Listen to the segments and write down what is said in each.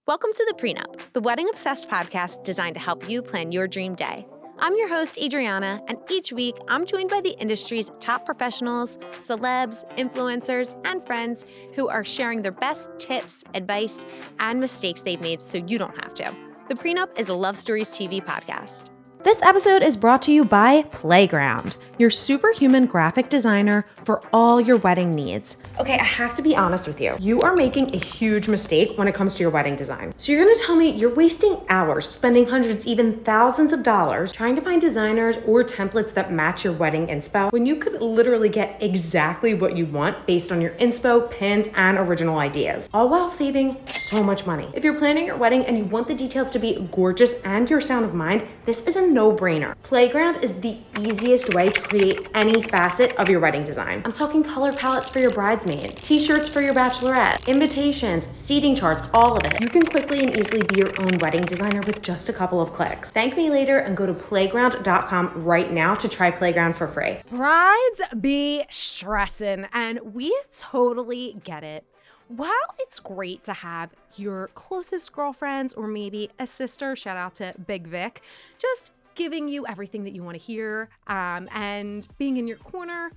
Welcome to The Prenup, the wedding-obsessed podcast designed to help you plan your dream day. I'm your host, Adriana, and each week I'm joined by the industry's top professionals, celebs, influencers, and friends who are sharing their best tips, advice, and mistakes they've made so you don't have to. The Prenup is a Love Stories TV podcast. This episode is brought to you by Playground, your superhuman graphic designer for all your wedding needs. Okay, I have to be honest with you. You are making a huge mistake when it comes to your wedding design. So you're gonna tell me you're wasting hours, spending hundreds, even thousands of dollars trying to find designers or templates that match your wedding inspo when you could literally get exactly what you want based on your inspo, pins, and original ideas, all while saving so much money. If you're planning your wedding and you want the details to be gorgeous and your sound of mind, this is a no-brainer. Playground is the easiest way to create any facet of your wedding design. I'm talking color palettes for your bridesmaids, t-shirts for your bachelorette, invitations, seating charts, all of it. You can quickly and easily be your own wedding designer with just a couple of clicks. Thank me later and go to playground.com right now to try Playground for free. Brides be stressing, and we totally get it. While it's great to have your closest girlfriends or maybe a sister, shout out to Big Vic, just giving you everything that you want to hear and being in your corner,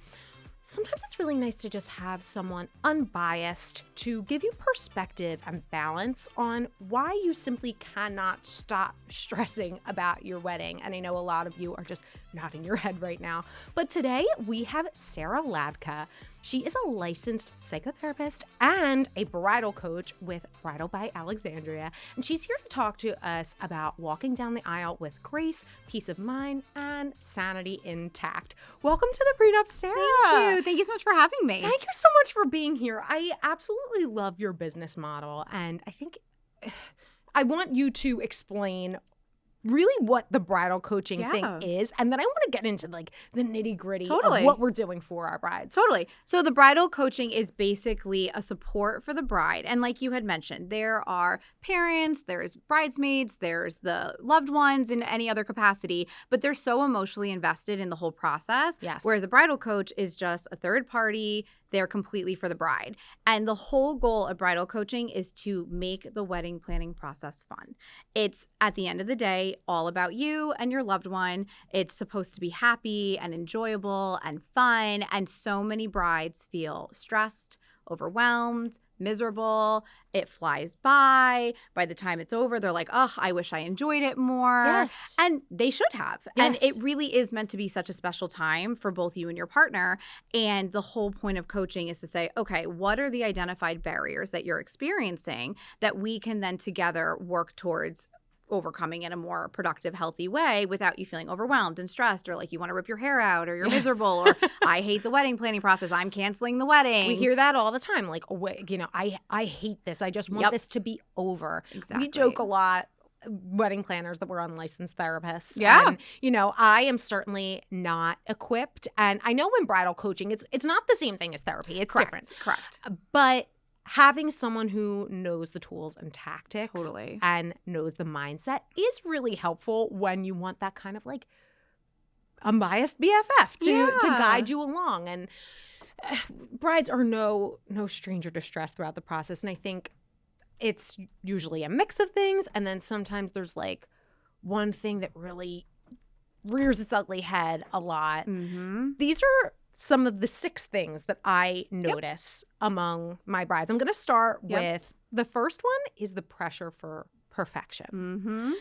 sometimes it's really nice to just have someone unbiased to give you perspective and balance on why you simply cannot stop stressing about your wedding. And I know a lot of you are just nodding your head right now. But today we have Sarah Ladka. She is a licensed psychotherapist and a bridal coach with Bridal by Alexandria. And she's here to talk to us about walking down the aisle with grace, peace of mind, and sanity intact. Welcome to The Prenup, Sarah. Thank you. Thank you so much for having me. Thank you so much for being here. I absolutely love your business model. And I think I want you to explain really what the bridal coaching thing is. And then I want to get into like the nitty gritty of what we're doing for our brides. Totally. So the bridal coaching is basically a support for the bride. And like you had mentioned, there are parents, there's bridesmaids, there's the loved ones in any other capacity, but they're so emotionally invested in the whole process. Yes. Whereas a bridal coach is just a third party. They're completely for the bride. And the whole goal of bridal coaching is to make the wedding planning process fun. It's, at the end of the day, all about you and your loved one. It's supposed to be happy and enjoyable and fun. And so many brides feel stressed, overwhelmed, miserable. It flies by. By the time it's over, they're like, oh, I wish I enjoyed it more. Yes. And they should have. Yes. And it really is meant to be such a special time for both you and your partner. And the whole point of coaching is to say, okay, what are the identified barriers that you're experiencing that we can then together work towards overcoming in a more productive, healthy way without you feeling overwhelmed and stressed, or like you want to rip your hair out, or you're miserable, or I hate the wedding planning process, I'm canceling the wedding. We hear that all the time. Like, oh, wait, I hate this. I just want this to be over. Exactly. We joke a lot, wedding planners, that we're unlicensed therapists. Yeah. And, I am certainly not equipped. And I know in bridal coaching, it's not the same thing as therapy. It's different. Correct. But having someone who knows the tools and tactics and knows the mindset is really helpful when you want that kind of like unbiased BFF to guide you along. And brides are no stranger to stress throughout the process. And I think it's usually a mix of things. And then sometimes there's like one thing that really rears its ugly head a lot. Mm-hmm. These are some of the 6 things that I notice among my brides. I'm going to start with the first one is the pressure for perfection. Mm-hmm.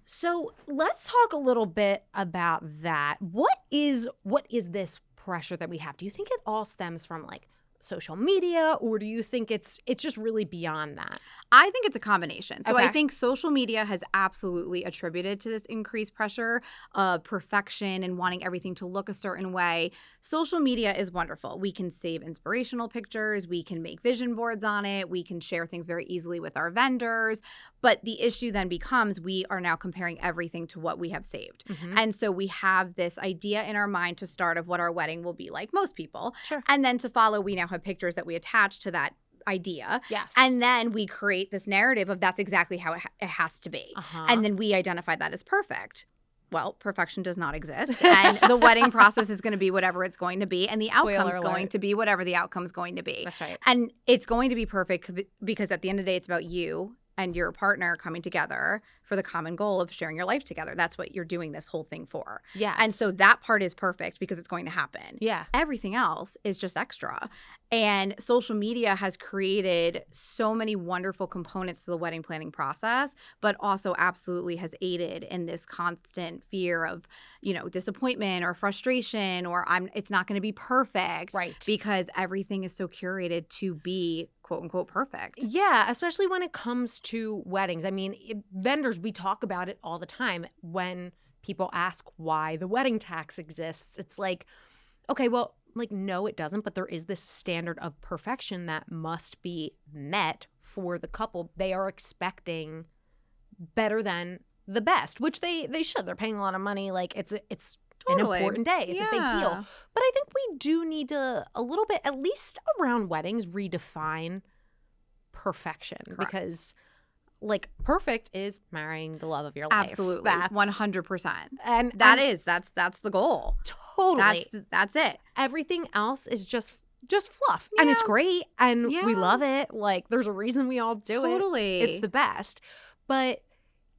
So let's talk a little bit about that. What is this pressure that we have? Do you think it all stems from like social media, or do you think it's just really beyond that? I think it's a combination. So Okay. I think social media has absolutely attributed to this increased pressure of perfection and wanting everything to look a certain way. Social media is wonderful. We can save inspirational pictures. We can make vision boards on it. We can share things very easily with our vendors. But the issue then becomes we are now comparing everything to what we have saved. Mm-hmm. And so we have this idea in our mind to start of what our wedding will be like, most people. Sure. And then to follow, we now have pictures that we attach to that idea. Yes. And then we create this narrative of that's exactly how it has to be. Uh-huh. And then we identify that as perfect. Well, perfection does not exist. And the wedding process is going to be whatever it's going to be. And the outcome's going to be whatever the outcome's going to be. That's right. And it's going to be perfect because at the end of the day, it's about you and your partner coming together for the common goal of sharing your life together. That's what you're doing this whole thing for. Yes. And so that part is perfect because it's going to happen. Yeah. Everything else is just extra. And social media has created so many wonderful components to the wedding planning process, but also absolutely has aided in this constant fear of, disappointment or frustration or it's not going to be perfect. Right. Because everything is so curated to be quote unquote perfect. Yeah, especially when it comes to weddings. I mean, vendors, we talk about it all the time when people ask why the wedding tax exists. It's like, okay, well, no, it doesn't, but there is this standard of perfection that must be met for the couple. They are expecting better than the best, which they should. They're paying a lot of money. It's Totally. an important day. It's a big deal. But I think we do need to, a little bit, at least around weddings, redefine perfection. Correct. Because perfect is marrying the love of your life. Absolutely. That's 100%. And that's the goal. Totally. That's it. Everything else is just fluff. And it's great. And we love it. There's a reason we all do it. Totally. It's the best. But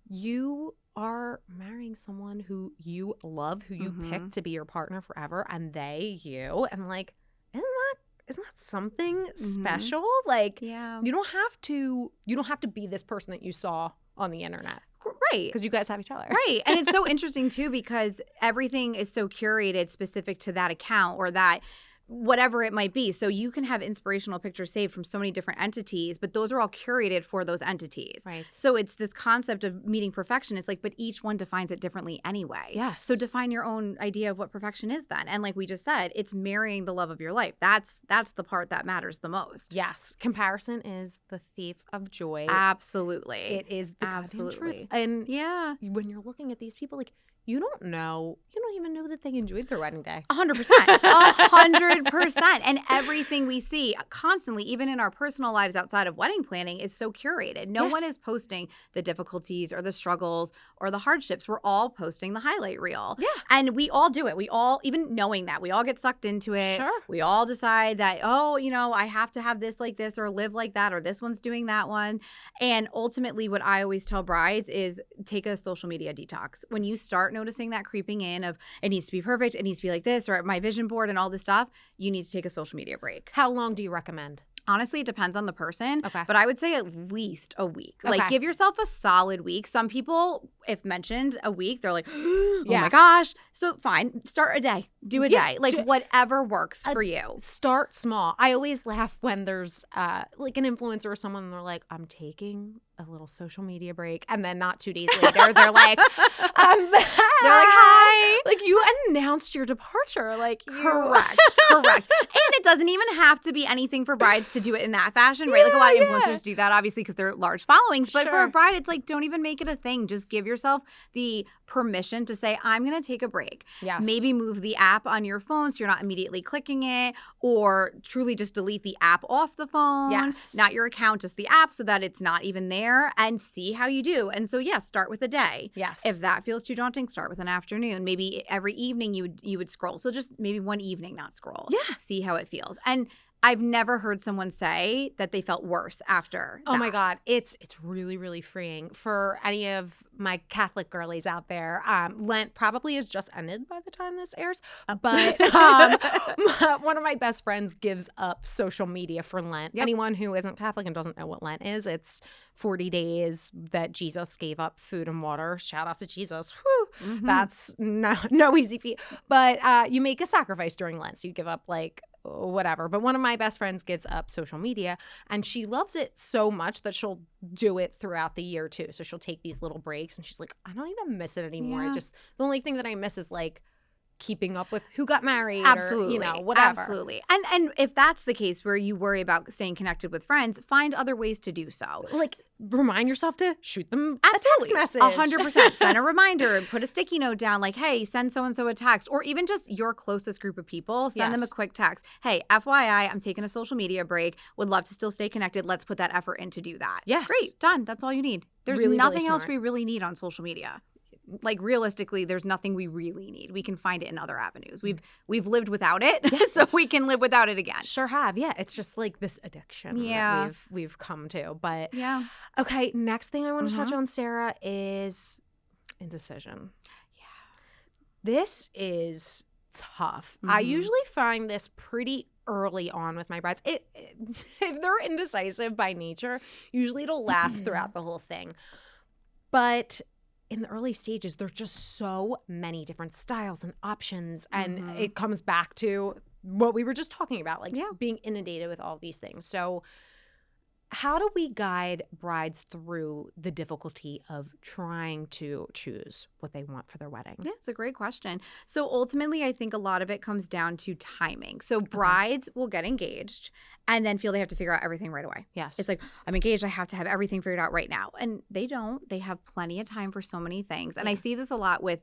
you are marrying someone who you love, who you pick to be your partner forever, and you. And isn't that something special? You don't have to be this person that you saw on the internet. Right. Because you guys have each other. Right. And it's so interesting too because everything is so curated specific to that account or that whatever it might be. So you can have inspirational pictures saved from so many different entities, but those are all curated for those entities. Right. So it's this concept of meeting perfection. It's but each one defines it differently anyway. Yes. So define your own idea of what perfection is then. And like we just said, it's marrying the love of your life. That's the part that matters the most. Yes. Comparison is the thief of joy. Absolutely. It is the Absolutely. truth. And yeah. when you're looking at these people, you don't even know that they enjoyed their wedding day. 100%. 100%. And everything we see constantly, even in our personal lives outside of wedding planning, is so curated. No one is posting the difficulties or the struggles or the hardships. We're all posting the highlight reel. Yeah. And we all do it. We all, even knowing that, we all get sucked into it. Sure. We all decide that, I have to have this like this or live like that or this one's doing that one. And ultimately, what I always tell brides is take a social media detox. When you start noticing that creeping in of it needs to be perfect, it needs to be like this, or my vision board and all this stuff, you need to take a social media break. How long do you recommend? Honestly, it depends on the person. Okay. But I would say at least a week. Okay. Give yourself a solid week. Some people, if mentioned a week, they're like, oh Yeah. my gosh. So fine, start a day. Do a Yeah, day. Whatever works for you. Start small. I always laugh when there's an influencer or someone and they're like, I'm taking a little social media break. And then not 2 days later, they're like, I'm back. They're like, hi. You announced your departure. Correct. Correct. And it doesn't even have to be anything for brides to do it in that fashion, right? A lot of influencers do that, obviously, because they're large followings. But for a bride, it's don't even make it a thing. Just give yourself the permission to say, I'm going to take a break. Yes. Maybe move the app on your phone so you're not immediately clicking it, or truly just delete the app off the phone. Yes. Not your account, just the app, so that it's not even there, and see how you do. And so, start with a day. Yes. If that feels too daunting, start with an afternoon. Maybe every evening you would scroll. So just maybe one evening, not scroll. Yeah. See how it feels. And I've never heard someone say that they felt worse after Oh that. my God. It's really, really freeing. For any of my Catholic girlies out there, Lent probably has just ended by the time this airs. But one of my best friends gives up social media for Lent. Yep. Anyone who isn't Catholic and doesn't know what Lent is, it's 40 days that Jesus gave up food and water. Shout out to Jesus. Whew. Mm-hmm. That's no easy feat. But you make a sacrifice during Lent. So you give up whatever. But one of my best friends gives up social media, and she loves it so much that she'll do it throughout the year too. So she'll take these little breaks, and she's like, I don't even miss it anymore. Yeah. The only thing that I miss is keeping up with who got married. Absolutely. Or, whatever. Absolutely. And if that's the case where you worry about staying connected with friends, find other ways to do so. Remind yourself to shoot them a text message. 100%. Send a reminder, put a sticky note down hey, send so-and-so a text, or even just your closest group of people, send them a quick text. Hey, FYI, I'm taking a social media break. Would love to still stay connected. Let's put that effort in to do that. Yes. Great. Done. That's all you need. There's Really, nothing really else smart. we really need on social media. like realistically, there's nothing we really need. We can find it in other avenues. We've lived without it, so we can live without it again. Sure have. Yeah, it's just like this addiction that we've come to. But yeah. Okay, next thing I want to touch on, Sarah, is indecision. Yeah. This is tough. I usually find this pretty early on with my brides. If they're indecisive by nature, usually it'll last throughout the whole thing. But in the early stages, there's just so many different styles and options. And it comes back to what we were just talking about, like being inundated with all these things. So how do we guide brides through the difficulty of trying to choose what they want for their wedding? Yeah, it's a great question. So ultimately, I think a lot of it comes down to timing. So brides will get engaged and then feel they have to figure out everything right away. Yes. It's like, I'm engaged, I have to have everything figured out right now. And they don't. They have plenty of time for so many things. And I see this a lot with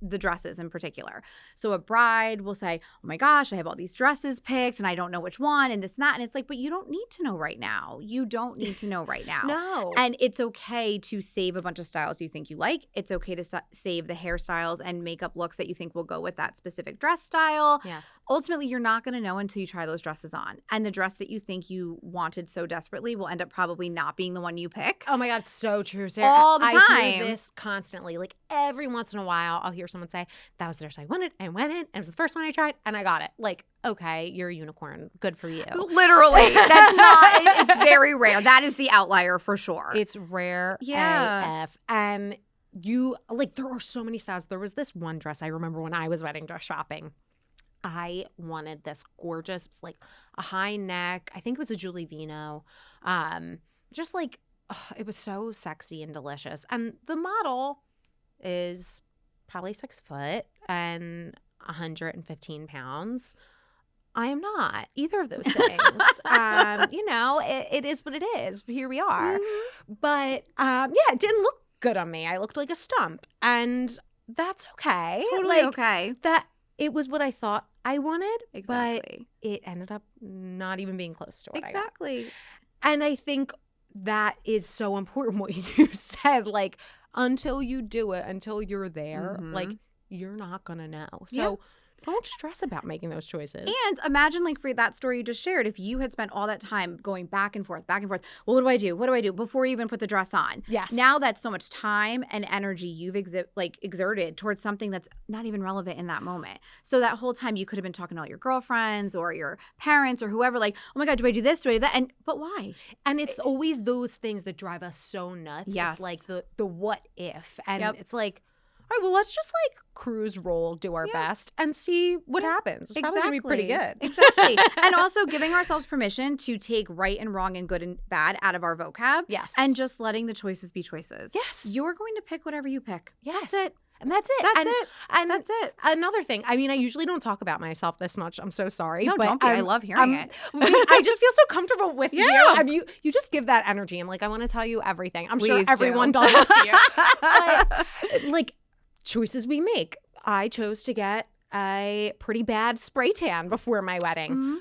the dresses in particular. So a bride will say, oh my gosh, I have all these dresses picked and I don't know which one and this and that. And it's like, but you don't need to know right now. You don't need to know right now. No. And it's okay to save a bunch of styles you think you like. It's okay to save the hairstyles and makeup looks that you think will go with that specific dress style. Yes. Ultimately, you're not going to know until you try those dresses on. And the dress that you think you wanted so desperately will end up probably not being the one you pick. Oh my God, it's so true, Sarah. All the time. I hear this constantly. Like every once in a while, I'll hear someone say, that was the dress I wanted. I went in and it was the first one I tried and I got it. Like, okay, you're a unicorn. Good for you. Literally. That's not, it's very rare. That is the outlier for sure. It's rare AF. And you, like, there are so many styles. There was this one dress I remember when I was wedding dress shopping. I wanted this gorgeous, like a high neck. I think it was a Julie Vino. Just like, it was so sexy and delicious. And the model is probably 6 foot and 115 pounds. I am not either of those things. You know, it is what it is. Here we are. But yeah, it didn't look good on me. I looked like a stump. And that's okay. Totally okay. That it was what I thought I wanted. Exactly. But it ended up not even being close to what I got. Exactly. And I think that is so important what you said. Like, until you do it, until you're there, like, you're not going to know. So don't stress about making those choices. And imagine, like, for that story you just shared, if you had spent all that time going back and forth, well, what do I do? What do I do before you even put the dress on? Yes. Now that's so much time and energy you've exerted towards something that's not even relevant in that moment. So that whole time you could have been talking to all your girlfriends or your parents or whoever, like, oh my God, do I do this? Do I do that? But why? And it's always those things that drive us so nuts. Yes. It's like the what if. And it's like, all right, well, let's just like cruise roll, do our best, and see what happens. It's probably going to be pretty good. Exactly. And also giving ourselves permission to take right and wrong and good and bad out of our vocab. Yes. And just letting the choices be choices. Yes. You're going to pick whatever you pick. Yes. That's it. And that's it. That's it. And that's it. Another thing, I mean, I usually don't talk about myself this much. I'm so sorry. No, but don't be. I love hearing it. I just feel so comfortable with you. I mean, you just give that energy. I'm like, I want to tell you everything. I'm sure everyone does this to you. But, like, choices we make. I chose to get a pretty bad spray tan before my wedding.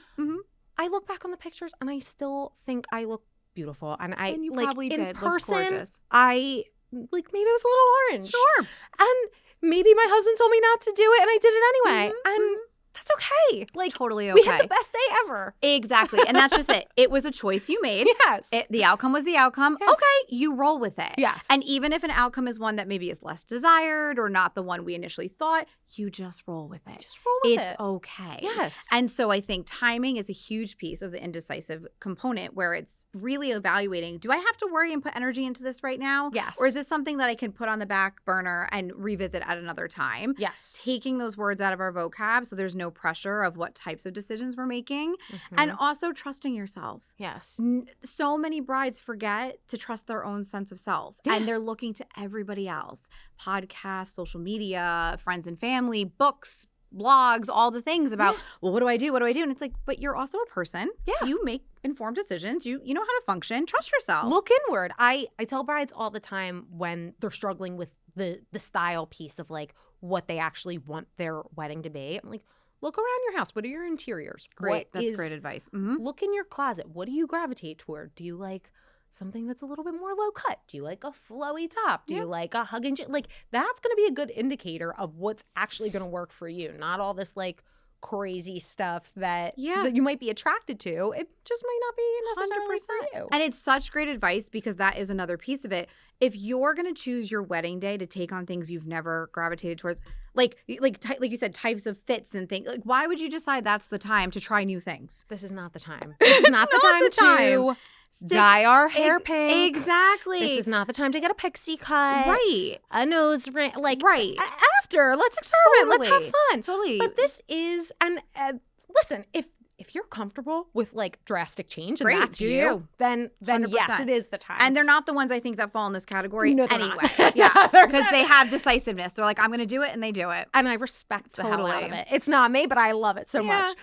I look back on the pictures and I still think I look beautiful. And you like, probably in did person, look gorgeous. I like maybe it was a little orange. Sure. And maybe my husband told me not to do it and I did it anyway. And that's okay. Like, totally okay. We had the best day ever. Exactly. And that's just it. It was a choice you made. Yes. The outcome was the outcome. Yes. Okay, you roll with it. Yes. And even if an outcome is one that maybe is less desired or not the one we initially thought, you just roll with it. Just roll with it. It's okay. Yes. And so I think timing is a huge piece of the indecisive component where it's really evaluating, do I have to worry and put energy into this right now? Yes. Or is this something that I can put on the back burner and revisit at another time? Yes. Taking those words out of our vocab so there's no pressure of what types of decisions we're making. And also trusting yourself. Yes. So many brides forget to trust their own sense of self. Yeah. And they're looking to everybody else. Podcasts, social media, friends and family, books, blogs, all the things about, well, what do I do? What do I do? And it's like, but you're also a person. Yeah. You make informed decisions. You know how to function. Trust yourself. Look inward. I tell brides all the time when they're struggling with the style piece of like what they actually want their wedding to be. I'm like, look around your house. What are your interiors? Great. That's great advice. Look in your closet. What do you gravitate toward? Do you like something that's a little bit more low cut? Do you like a flowy top? Do Yeah. you like a hug and like that's going to be a good indicator of what's actually going to work for you, not all this like crazy stuff that you might be attracted to. It just might not be necessarily 100%. for you. And it's such great advice because that is another piece of it. If you're going to choose your wedding day to take on things you've never gravitated towards, like you said, types of fits and things, like why would you decide that's the time to try new things? This is not the time. This is not the time to dye our hair pink. Exactly. This is not the time to get a pixie cut. Right. A nose ring. Like, right. After, let's experiment. Let's have fun. Totally. But this is, and listen, if you're comfortable with like drastic change and Great, that's do you, then 100%. yes, it is the time. And they're not the ones I think that fall in this category No, they're anyway. not. Yeah, because they have decisiveness. They're like, I'm going to do it, and they do it. And I respect the hell out of Totally. it. It's not me, but I love it so Yeah. much.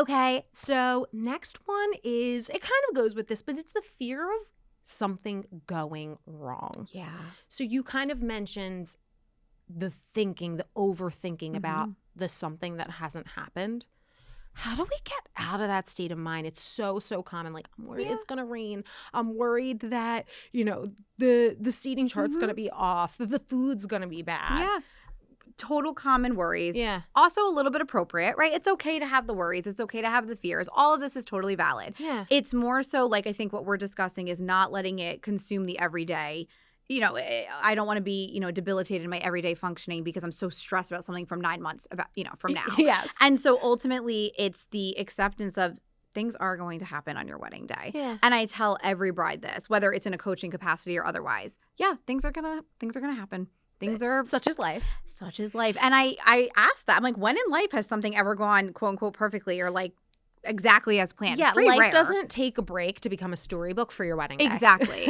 Okay, so next one is, it kind of goes with this, but it's the fear of something going wrong. Yeah. So you kind of mentioned the thinking, the overthinking about the something that hasn't happened. How do we get out of that state of mind? It's so common. Like, I'm worried it's going to rain. I'm worried that, the seating chart's going to be off, that the food's going to be bad. Yeah. Total common worries. Yeah. Also a little bit appropriate, right? It's okay to have the worries. It's okay to have the fears. All of this is totally valid. Yeah. It's more so like I think what we're discussing is not letting it consume the everyday. I don't want to be, debilitated in my everyday functioning because I'm so stressed about something from 9 months from now. Yes. And so ultimately it's the acceptance of things are going to happen on your wedding day. Yeah. And I tell every bride this, whether it's in a coaching capacity or otherwise. Yeah, things are gonna happen. Things are Such is life. Such is life. And I asked that. I'm like, when in life has something ever gone quote unquote perfectly or like exactly as planned? Yeah, it's pretty life rare. doesn't take a break to become a storybook for your wedding day. Exactly.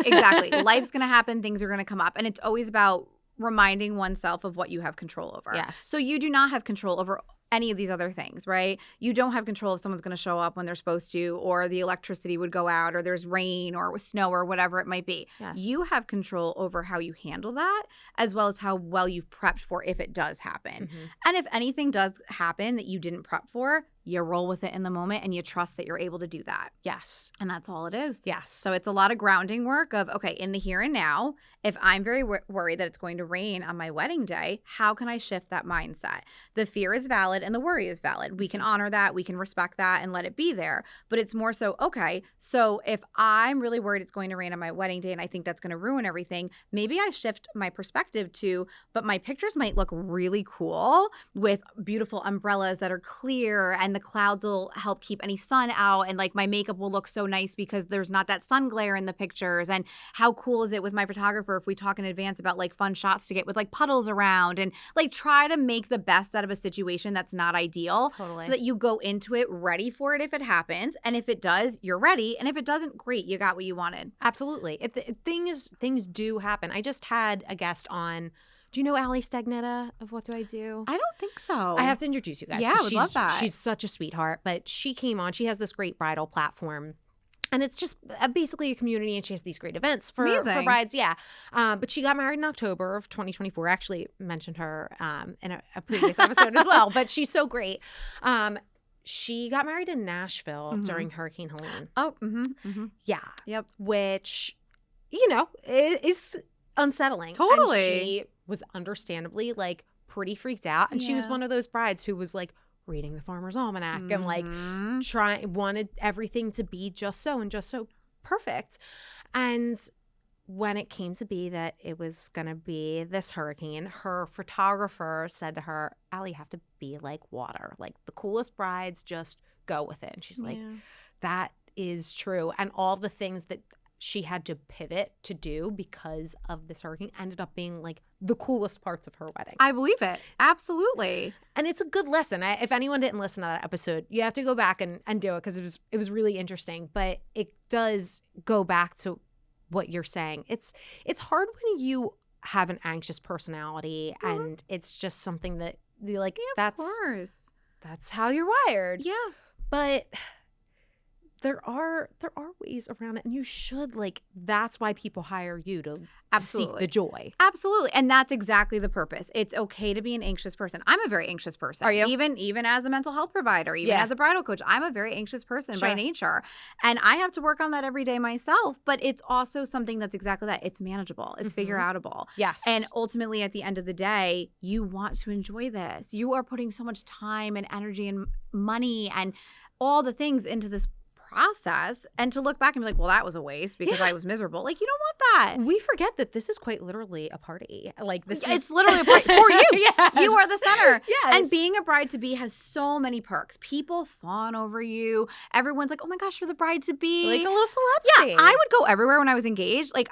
Life's going to happen. Things are going to come up. And it's always about reminding oneself of what you have control over. Yes. So you do not have control over any of these other things, right? You don't have control if someone's going to show up when they're supposed to, or the electricity would go out, or there's rain or snow or whatever it might be. Yes. You have control over how you handle that, as well as how well you've prepped for if it does happen. Mm-hmm. And if anything does happen that you didn't prep for, you roll with it in the moment and you trust that you're able to do that. Yes. And that's all it is. Yes. So it's a lot of grounding work of, okay, in the here and now, if I'm very worried that it's going to rain on my wedding day, how can I shift that mindset? The fear is valid and the worry is valid. We can honor that. We can respect that and let it be there. But it's more so, okay, so if I'm really worried it's going to rain on my wedding day and I think that's going to ruin everything, maybe I shift my perspective to, but my pictures might look really cool with beautiful umbrellas that are clear and the clouds will help keep any sun out, and like my makeup will look so nice because there's not that sun glare in the pictures. And how cool is it with my photographer if we talk in advance about like fun shots to get with like puddles around, and like try to make the best out of a situation that's not ideal. Totally. So that you go into it ready for it if it happens, and if it does, you're ready, and if it doesn't, great, you got what you wanted. Absolutely. Things do happen. I just had a guest on. Do you know Ali Stagnetta of What Do I Do? I don't think so. I have to introduce you guys. Yeah, I would love that. She's such a sweetheart. But she came on. She has this great bridal platform. And it's just basically a community, and she has these great events for brides. Yeah. But she got married in October of 2024. I actually mentioned her in a previous episode as well. But she's so great. She got married in Nashville during Hurricane Helene. Oh, Yeah. Yep. Which, is unsettling. Totally. And she was understandably like pretty freaked out. And she was one of those brides who was like reading the Farmer's Almanac and like wanted everything to be just so perfect. And when it came to be that it was going to be this hurricane, her photographer said to her, "Allie, you have to be like water. Like the coolest brides just go with it." And she's like, that is true. And all the things that she had to pivot to do because of this hurricane ended up being like the coolest parts of her wedding. I believe it. Absolutely. And it's a good lesson. If anyone didn't listen to that episode, you have to go back and do it because it was really interesting. But it does go back to what you're saying. It's hard when you have an anxious personality and it's just something that you're like, of course. that's how you're wired. Yeah. But there are ways around it, and you should, like, that's why people hire you to seek the joy. Absolutely. And that's exactly the purpose. It's okay to be an anxious person. I'm a very anxious person. Are you? Even as a mental health provider, even as a bridal coach, I'm a very anxious person by nature. And I have to work on that every day myself, but it's also something that's exactly that. It's manageable. It's figure outable. Yes. And ultimately at the end of the day, you want to enjoy this. You are putting so much time and energy and money and all the things into this process, and to look back and be like, well, that was a waste because I was miserable. Like, you don't want that. We forget that this is quite literally a party. Like, it's literally a party for you. Yes. You are the center. Yes. And being a bride-to-be has so many perks. People fawn over you. Everyone's like, oh my gosh, you're the bride-to-be. Like a little celebrity. Yeah, I would go everywhere when I was engaged. Like,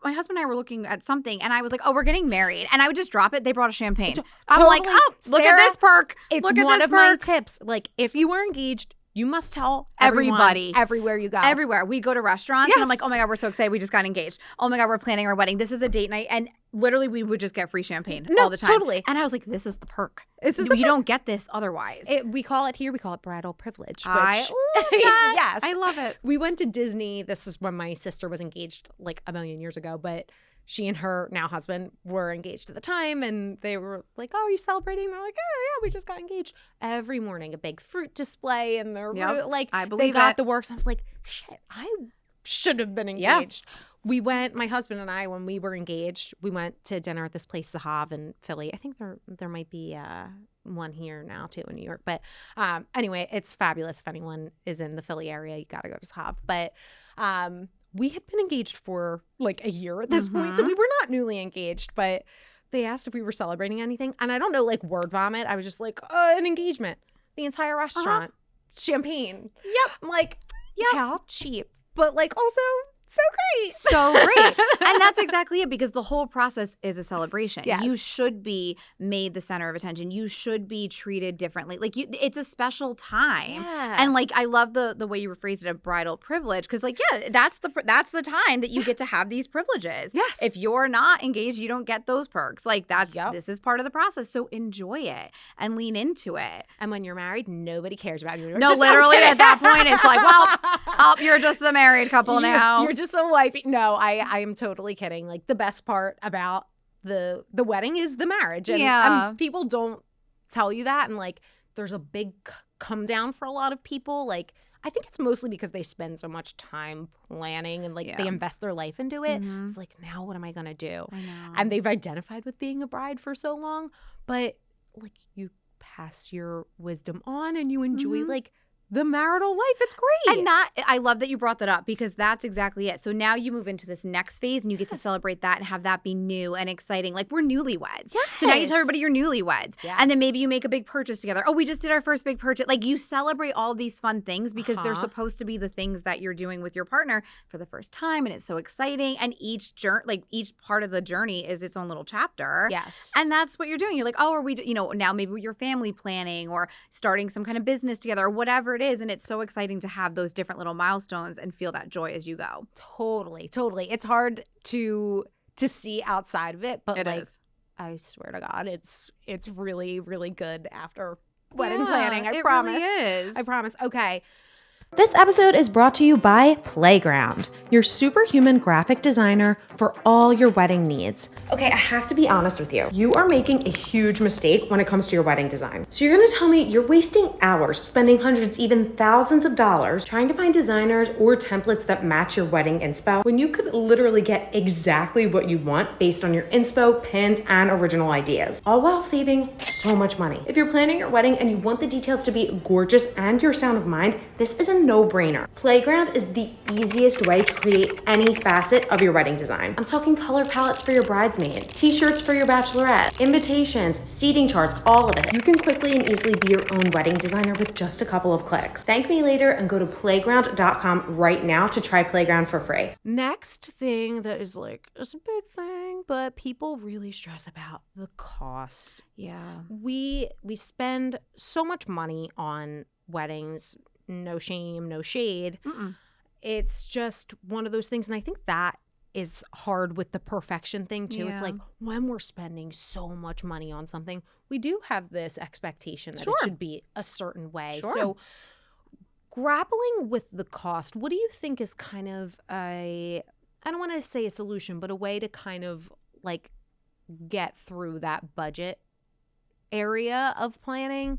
my husband and I were looking at something, and I was like, oh, we're getting married. And I would just drop it. They brought a champagne. I'm like, oh, look at this perk. It's look at one this of my perk. tips. Like, if you were engaged, you must tell everybody everywhere you go. Everywhere. We go to restaurants and I'm like, oh my God, we're so excited. We just got engaged. Oh my God, we're planning our wedding. This is a date night. And literally we would just get free champagne all the time. Totally. And I was like, this is the perk. You don't get this otherwise. We call it bridal privilege. Which, I love that. Yes. I love it. We went to Disney. This is when my sister was engaged like a million years ago, but she and her now husband were engaged at the time, and they were like, oh, are you celebrating? They're like, oh, yeah, we just got engaged. Every morning, a big fruit display in their room. Like, I believe they got it. the works. I was like, shit, I should have been engaged. We went, my husband and I, when we were engaged, we went to dinner at this place, Zahav in Philly. I think there might be one here now, too, in New York. But anyway, it's fabulous. If anyone is in the Philly area, you got to go to Zahav. But we had been engaged for like a year at this point, so we were not newly engaged, but they asked if we were celebrating anything. And I don't know, like word vomit. I was just like, an engagement. The entire restaurant. Champagne. Yep. I'm like, how cheap. But like also so great. So great. And that's exactly it, because the whole process is a celebration. Yes. You should be made the center of attention. You should be treated differently. Like, it's a special time. Yeah. And like, I love the way you rephrased it, a bridal privilege, because like, that's the time that you get to have these privileges. Yes. If you're not engaged, you don't get those perks. Like, this is part of the process. So enjoy it and lean into it. And when you're married, nobody cares about you. No, literally at that point, it's like, well, you're just a married couple now. You're just a wife. No, I am totally kidding. Like, the best part about the wedding is the marriage. And people don't tell you that. And like, there's a big come down for a lot of people. Like, I think it's mostly because they spend so much time planning and like they invest their life into it. It's like, now what am I going to do? I know. And they've identified with being a bride for so long. But like, you pass your wisdom on and you enjoy like the marital life. It's great. And I love that you brought that up, because that's exactly it. So now you move into this next phase and you get to celebrate that and have that be new and exciting. Like, we're newlyweds. Yes. So now you tell everybody you're newlyweds. Yes. And then maybe you make a big purchase together. Oh, we just did our first big purchase. Like, you celebrate all these fun things because they're supposed to be the things that you're doing with your partner for the first time. And it's so exciting. And each part of the journey is its own little chapter. Yes. And that's what you're doing. You're like, oh, are we, now maybe you're family planning or starting some kind of business together or whatever it is. And it's so exciting to have those different little milestones and feel that joy as you go. Totally. It's hard to see outside of it, but It like, is. I swear to God, it's really, really good after wedding planning. I promise. It really is. I promise. Okay. This episode is brought to you by Playground, your superhuman graphic designer for all your wedding needs. Okay, I have to be honest with you. You are making a huge mistake when it comes to your wedding design. So you're gonna tell me you're wasting hours, spending hundreds, even thousands of dollars trying to find designers or templates that match your wedding inspo when you could literally get exactly what you want based on your inspo, pins, and original ideas, all while saving so much money. If you're planning your wedding and you want the details to be gorgeous and your sound of mind, this is a no-brainer. Playground is the easiest way to create any facet of your wedding design. I'm talking color palettes for your bridesmaids, t-shirts for your bachelorette, invitations, seating charts, all of it. You can quickly and easily be your own wedding designer with just a couple of clicks. Thank me later and go to playground.com right now to try Playground for free. Next thing that is like, it's a big thing, but people really stress about the cost. Yeah. We spend so much money on weddings. No shame, no shade. It's just one of those things. And I think that is hard with the perfection thing too. It's like, when we're spending so much money on something, we do have this expectation that it should be a certain way. So grappling with the cost, what do you think is kind of I don't want to say a solution, but a way to kind of like get through that budget area of planning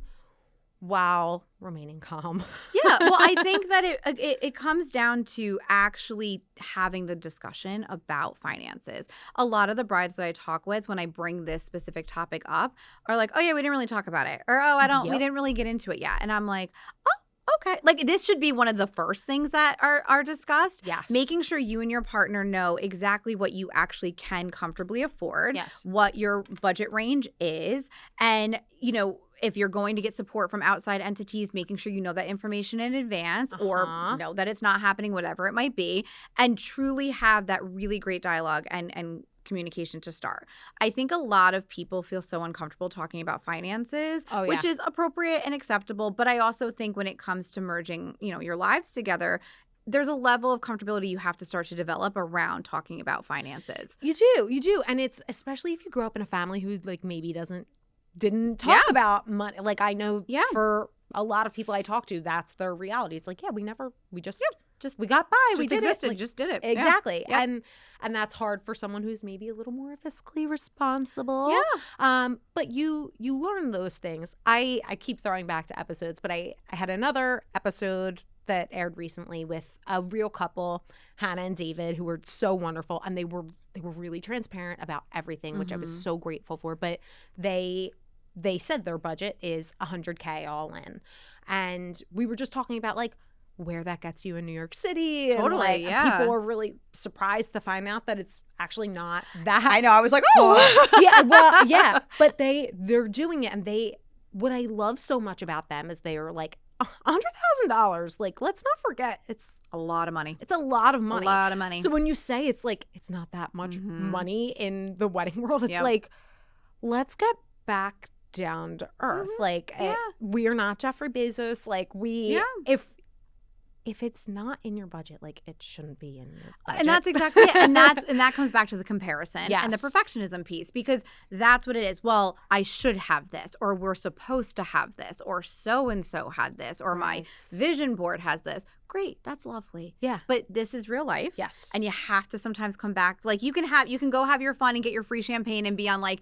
while remaining calm? Yeah, well, I think that it comes down to actually having the discussion about finances. A lot of the brides that I talk with when I bring this specific topic up are like, "Oh yeah, we didn't really talk about it," or "Oh, we didn't really get into it yet," and I'm like, "Oh, okay." Like this should be one of the first things that are discussed. Yes. Making sure you and your partner know exactly what you actually can comfortably afford. Yes. What your budget range is, and if you're going to get support from outside entities, making sure you know that information in advance or know that it's not happening, whatever it might be, and truly have that really great dialogue and communication to start. I think a lot of people feel so uncomfortable talking about finances, which is appropriate and acceptable. But I also think when it comes to merging, your lives together, there's a level of comfortability you have to start to develop around talking about finances. You do. And it's especially if you grow up in a family who like maybe didn't talk about money. Like I know for a lot of people I talk to, that's their reality. It's like, we got by. We did existed, it. Like, just did it. Exactly. Yeah. And that's hard for someone who's maybe a little more fiscally responsible. Yeah. But you learn those things. I keep throwing back to episodes, but I had another episode that aired recently with a real couple, Hannah and David, who were so wonderful, and they were really transparent about everything, which I was so grateful for. But they said their budget is $100K all in, and we were just talking about like where that gets you in New York City. Totally, and, people were really surprised to find out that it's actually not that. I know. I was like, oh, but they're doing it, and what I love so much about them is they are like $100,000. Like, let's not forget, it's a lot of money. It's a lot of money. A lot of money. So when you say it's like it's not that much money in the wedding world, it's like, let's get back down to earth. Like we are not Jeffrey Bezos. Like if it's not in your budget, like it shouldn't be in your budget. And that's exactly it. And that comes back to the comparison and the perfectionism piece, because that's what it is. Well, I should have this, or we're supposed to have this, or so and so had this, or my vision board has this. Great, that's lovely. Yeah. But this is real life. Yes. And you have to sometimes come back. Like you can go have your fun and get your free champagne and be on like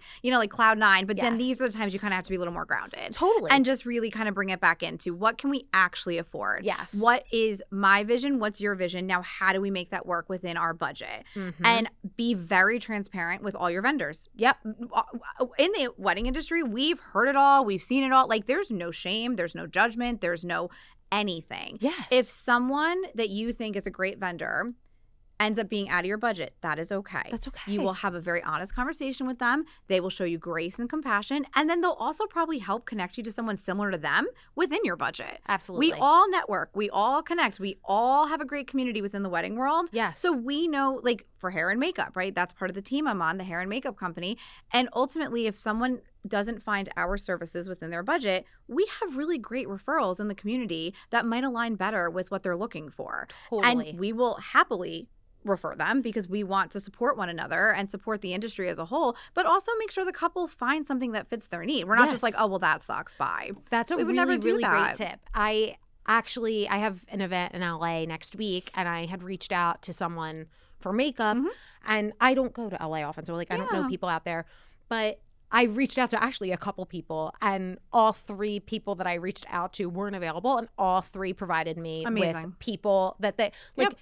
cloud nine, but then these are the times you kind of have to be a little more grounded. Totally. And just really kind of bring it back into what can we actually afford? Yes. What is my vision? What's your vision? Now, how do we make that work within our budget? And be very transparent with all your vendors. Yep. In the wedding industry, we've heard it all. We've seen it all. Like there's no shame. There's no judgment. There's no anything. Yes. If someone that you think is a great vendor ends up being out of your budget, that is okay. That's okay. You will have a very honest conversation with them. They will show you grace and compassion. And then they'll also probably help connect you to someone similar to them within your budget. Absolutely. We all network. We all connect. We all have a great community within the wedding world. Yes. So we know, like for hair and makeup, right? That's part of the team I'm on, the hair and makeup company. And ultimately, if someone doesn't find our services within their budget, we have really great referrals in the community that might align better with what they're looking for. Totally. And we will happily refer them because we want to support one another and support the industry as a whole, but also make sure the couple finds something that fits their need. We're not just like, oh, well, that sucks. Bye. That's a really great tip. I have an event in LA next week, and I had reached out to someone for makeup, and I don't go to LA often, so like I don't know people out there, but I reached out to actually a couple people, and all three people that I reached out to weren't available, and all three provided me with people that they like.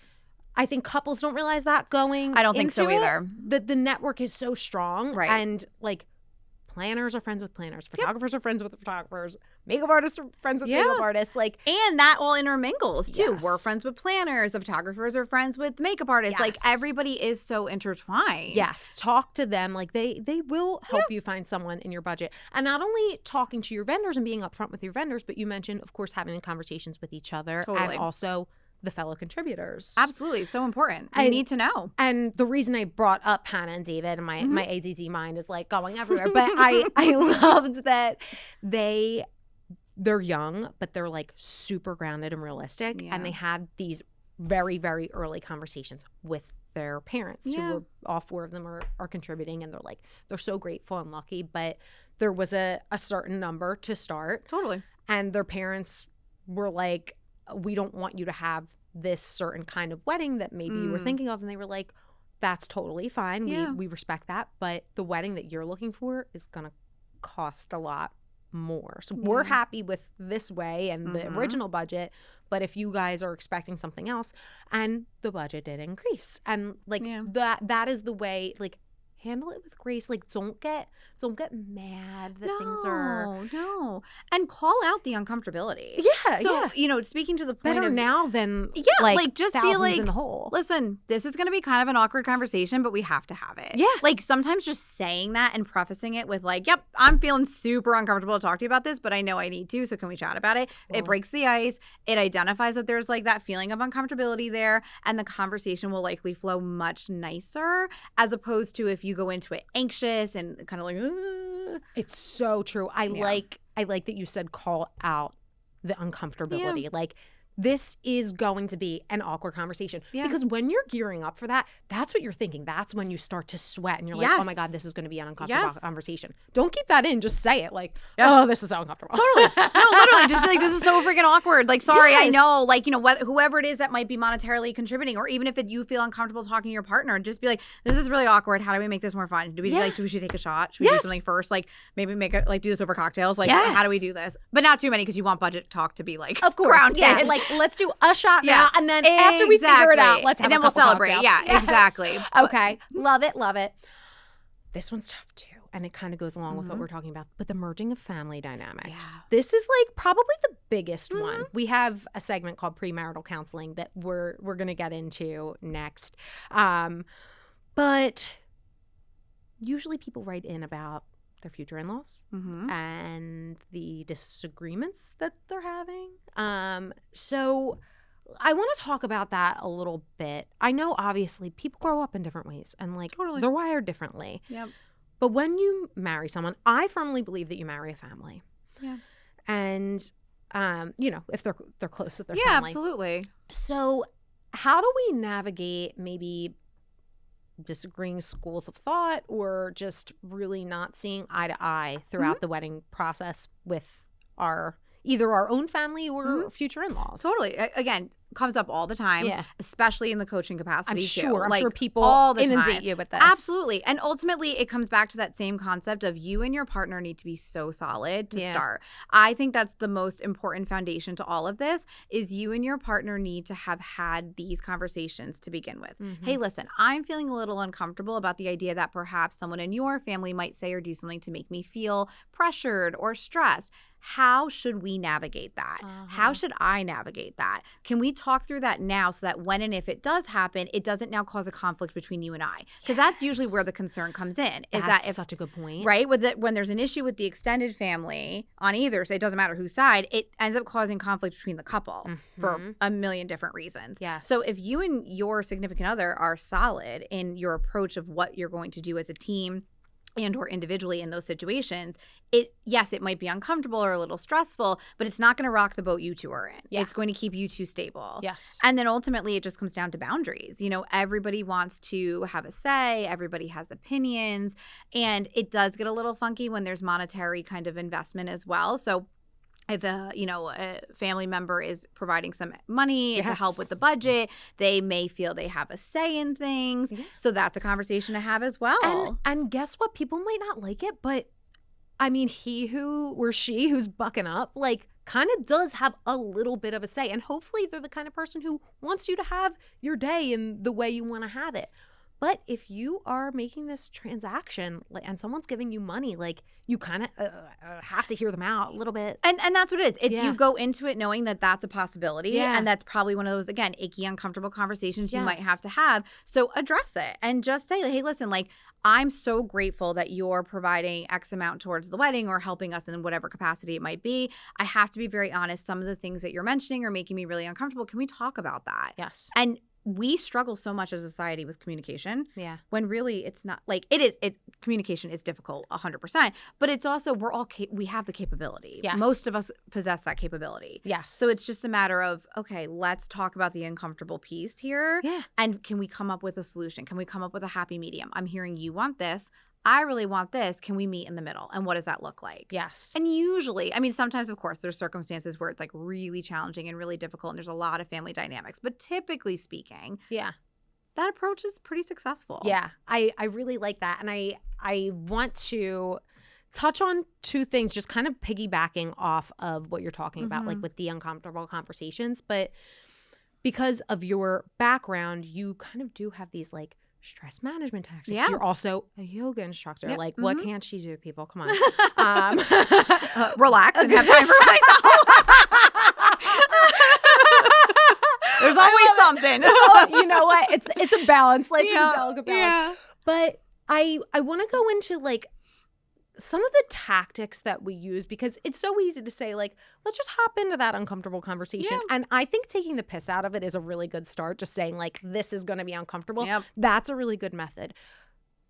I think couples don't realize that going. I don't think so either. The network is so strong, right? And like planners are friends with planners, photographers are friends with photographers, makeup artists are friends with makeup artists, like, and that all intermingles too. Yes. We're friends with planners. The photographers are friends with makeup artists. Like everybody is so intertwined. Yes, talk to them. Like they will help you find someone in your budget, and not only talking to your vendors and being upfront with your vendors, but you mentioned, of course, having conversations with each other and also the fellow contributors. Absolutely. So important. You need to know. And the reason I brought up Hannah and David, and my AZZ mind is like going everywhere, but I loved that they're young, but they're like super grounded and realistic. Yeah. And they had these very, very early conversations with their parents who were, all four of them are contributing, and they're so grateful and lucky, but there was a certain number to start. Totally. And their parents were like, we don't want you to have this certain kind of wedding that maybe you were thinking of. And they were like, that's totally fine. Yeah. We respect that. But the wedding that you're looking for is going to cost a lot more. So we're happy with this way and the original budget. But if you guys are expecting something else, and the budget did increase, and like that is the way, like, handle it with grace. Like, don't get mad that things are and call out the uncomfortability. Yeah, so you know, speaking to the point better of now than like just be like, in the hole. Listen, this is going to be kind of an awkward conversation, but we have to have it. Yeah, like sometimes just saying that and prefacing it with like, yep, I'm feeling super uncomfortable to talk to you about this, but I know I need to, so can we chat about it? It breaks the ice. It identifies that there's like that feeling of uncomfortability there, and the conversation will likely flow much nicer, as opposed to if you go into it anxious and kind of like, It's so true. I like that you said call out the uncomfortability. Like, this is going to be an awkward conversation. Because when you're gearing up for that, that's what you're thinking. That's when you start to sweat and you're like, oh my God, this is going to be an uncomfortable conversation. Don't keep that in. Just say it like, oh, this is so uncomfortable. Totally. No, literally. Just be like, this is so freaking awkward. Like, sorry, I know. Like, you know, whoever it is that might be monetarily contributing, or even if you feel uncomfortable talking to your partner, just be like, this is really awkward. How do we make this more fun? Do we take a shot? Should we do something first? Like, maybe do this over cocktails? Like, how do we do this? But not too many, because you want budget talk to be like, of course. Grounded. Like, let's do a shot now, and then after we figure it out, let's have and then we'll celebrate. Cocktails. Yeah, exactly. Okay, love it. This one's tough too, and it kind of goes along with what we're talking about. But the merging of family dynamics. This is like probably the biggest one. We have a segment called premarital counseling that we're going to get into next. But usually people write in about their future in-laws and the disagreements that they're having. So I want to talk about that a little bit. I know obviously people grow up in different ways and like they're wired differently. Yep. But when you marry someone, I firmly believe that you marry a family. Yeah. And you know, if they're close with their family. Yeah, absolutely. So how do we navigate maybe disagreeing schools of thought, or just really not seeing eye to eye throughout the wedding process with either our own family or future in-laws? Totally. Again, comes up all the time, especially in the coaching capacity. I'm sure people all the inundate time. you with this. Absolutely. And ultimately, it comes back to that same concept of you and your partner need to be so solid to start. I think that's the most important foundation to all of this, is you and your partner need to have had these conversations to begin with. Hey, listen, I'm feeling a little uncomfortable about the idea that perhaps someone in your family might say or do something to make me feel pressured or stressed. How should we navigate that? How should I navigate that? Can we talk through that now, so that when and if it does happen, it doesn't now cause a conflict between you and I? Because that's usually where the concern comes in. That's such a good point. Right? When there's an issue with the extended family on either, so it doesn't matter whose side, it ends up causing conflict between the couple for a million different reasons. Yes. So if you and your significant other are solid in your approach of what you're going to do as a team and or individually in those situations, it might be uncomfortable or a little stressful, but it's not going to rock the boat you two are in. It's going to keep you two stable. Yes. And then ultimately it just comes down to boundaries. You know, everybody wants to have a say, everybody has opinions, and it does get a little funky when there's monetary kind of investment as well. So if a family member is providing some money to help with the budget, they may feel they have a say in things. So that's a conversation to have as well. And guess what? People might not like it, but I mean, he who or she who's bucking up, like, kind of does have a little bit of a say. And hopefully they're the kind of person who wants you to have your day in the way you want to have it. But if you are making this transaction and someone's giving you money, like, you kind of have to hear them out a little bit. And that's what it is. It's you go into it knowing that that's a possibility. Yeah. And that's probably one of those, again, icky, uncomfortable conversations you might have to have. So address it and just say, hey, listen, like, I'm so grateful that you're providing X amount towards the wedding or helping us in whatever capacity it might be. I have to be very honest. Some of the things that you're mentioning are making me really uncomfortable. Can we talk about that? Yes. And we struggle so much as a society with communication. Yeah. When really it's not, like, communication is difficult 100%, but it's also, we have the capability. Yes. Most of us possess that capability. Yes. So it's just a matter of, okay, let's talk about the uncomfortable piece here. Yeah. And can we come up with a solution? Can we come up with a happy medium? I'm hearing you want this. I really want this. Can we meet in the middle? And what does that look like? Yes. And usually, I mean, sometimes, of course, there's circumstances where it's like really challenging and really difficult and there's a lot of family dynamics. But typically speaking, Yeah. that approach is pretty successful. Yeah. I really like that. And I want to touch on two things, just kind of piggybacking off of what you're talking about, like with the uncomfortable conversations. But because of your background, you kind of do have these like stress management tactics. Yeah. You're also a yoga instructor. Yep. Like, what can't she do, people? Come on. Relax and have time for myself. There's always something. You know what? It's a balance. Life is a delicate balance. Yeah. But I want to go into like some of the tactics that we use, because it's so easy to say like, let's just hop into that uncomfortable conversation. Yeah. And I think taking the piss out of it is a really good start. Just saying like, this is going to be uncomfortable. Yep. That's a really good method.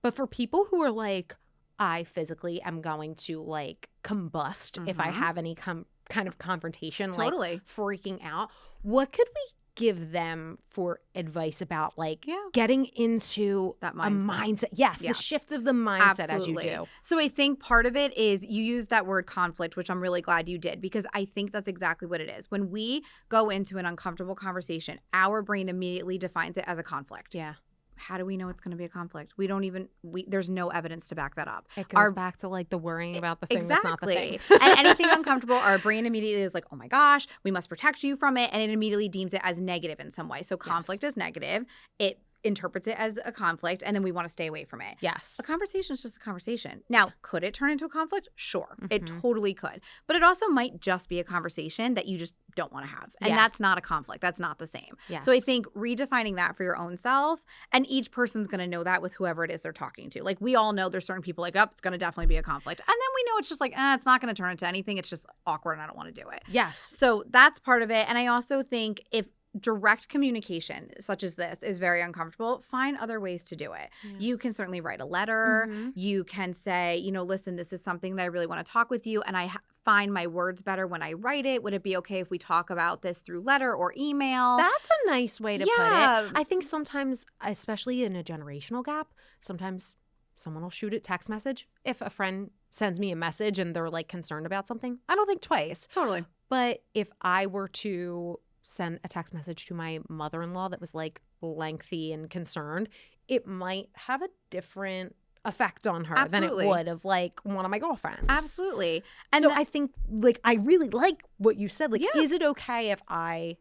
But for people who are like, I physically am going to like combust if I have any kind of confrontation, Totally. like freaking out, what could we give them for advice about like Yeah. getting into That a mindset. mindset? Yes, Yeah. the shift of the mindset Absolutely. as you do. So I think part of it is you use that word conflict, which I'm really glad you did, because I think that's exactly what it is. When we go into an uncomfortable conversation, our brain immediately defines it as a conflict. Yeah. How do we know it's going to be a conflict? There's no evidence to back that up. It goes back to like the worrying about the thing that's not the thing. And anything uncomfortable, our brain immediately is like, oh my gosh, we must protect you from it. And it immediately deems it as negative in some way. So conflict is negative. It interprets it as a conflict, and then we want to stay away from it. Yes. A conversation is just a conversation. Now, could it turn into a conflict? Sure, it Mhm. totally could. But it also might just be a conversation that you just don't want to have. And Yeah. that's not a conflict. That's not the same. Yes. So I think redefining that for your own self, and each person's going to know that with whoever it is they're talking to. Like, we all know there's certain people like, oh, it's going to definitely be a conflict. And then we know it's just like, it's not going to turn into anything. It's just awkward and I don't want to do it. Yes. So that's part of it. And I also think if direct communication such as this is very uncomfortable, find other ways to do it. Yeah. You can certainly write a letter. Mhm. You can say, listen, this is something that I really want to talk with you, and I find my words better when I write it. Would it be okay if we talk about this through letter or email? That's a nice way to put Yeah. it. I think sometimes, especially in a generational gap, sometimes someone will shoot a text message. If a friend sends me a message and they're like concerned about something, I don't think twice. Totally. But if I were to send a text message to my mother-in-law that was like lengthy and concerned, it might have a different effect on her Absolutely. than it would of like one of my girlfriends. Absolutely. And So I think like I really like what you said. Like, Yeah. is it okay if I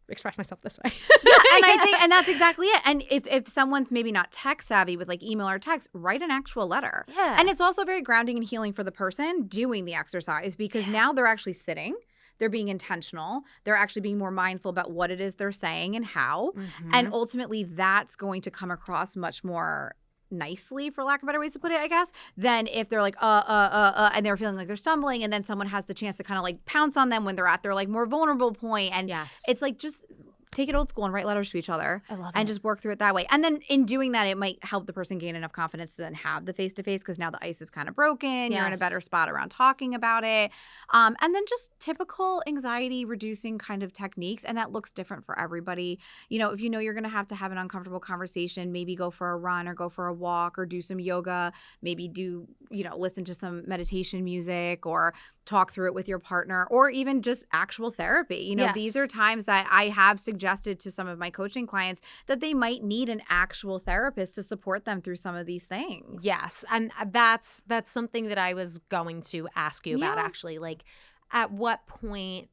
express myself this way? and I think, and that's exactly it. And if someone's maybe not tech savvy with like email or text, write an actual letter. Yeah. And it's also very grounding and healing for the person doing the exercise, because now they're actually sitting. They're being intentional. They're actually being more mindful about what it is they're saying and how. Mhm. And ultimately, that's going to come across much more nicely, for lack of better ways to put it, I guess, than if they're like, and they're feeling like they're stumbling, and then someone has the chance to kind of like pounce on them when they're at their like more vulnerable point. And Yes. it's like, just take it old school and write letters to each other. I love And it. just work through it that way. And then in doing that, it might help the person gain enough confidence to then have the face-to-face, because now the ice is kind of broken. You're in a Yes. better spot around talking about it. And then just typical anxiety reducing kind of techniques. And that looks different for everybody. If you know you're going to have an uncomfortable conversation, maybe go for a run or go for a walk or do some yoga. Maybe do, listen to some meditation music or talk through it with your partner, or even just actual therapy. Yes. These are times that I have suggested to some of my coaching clients that they might need an actual therapist to support them through some of these things. Yes. And that's something that I was going to ask you about, Yeah. actually. Like, at what point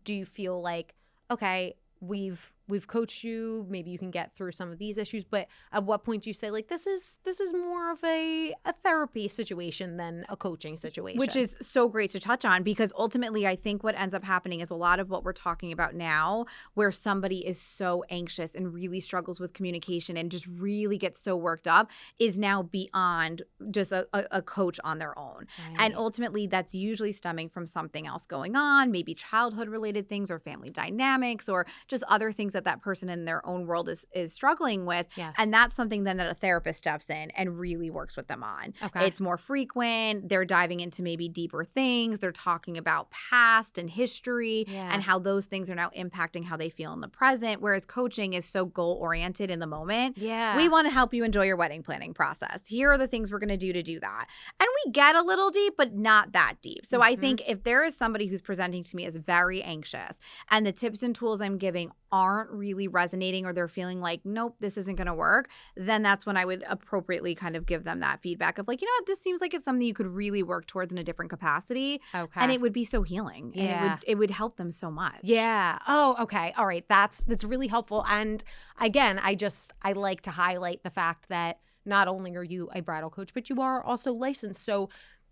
do you feel like, okay, we've coached you, maybe you can get through some of these issues, but at what point do you say like, this is more of a therapy situation than a coaching situation? Which is so great to touch on, because ultimately I think what ends up happening is a lot of what we're talking about now, where somebody is so anxious and really struggles with communication and just really gets so worked up, is now beyond just a coach on their own. And ultimately that's usually stemming from something else going on, maybe childhood related things or family dynamics or just other things that that that person in their own world is struggling with. Yes. And that's something then that a therapist steps in and really works with them on. Okay. It's more frequent. They're diving into maybe deeper things. They're talking about past and history and how those things are now impacting how they feel in the present. Whereas coaching is so goal-oriented in the moment. Yeah. We want to help you enjoy your wedding planning process. Here are the things we're going to do that. And we get a little deep, but not that deep. So I think if there is somebody who's presenting to me as very anxious and the tips and tools I'm giving aren't really resonating or they're feeling like, nope, this isn't going to work, then that's when I would appropriately kind of give them that feedback of like, you know what, this seems like it's something you could really work towards in a different capacity. Okay. And it would be so healing. Yeah. And it would help them so much. Yeah. Oh, okay. All right. That's really helpful. And again, I like to highlight the fact that not only are you a bridal coach, but you are also licensed. So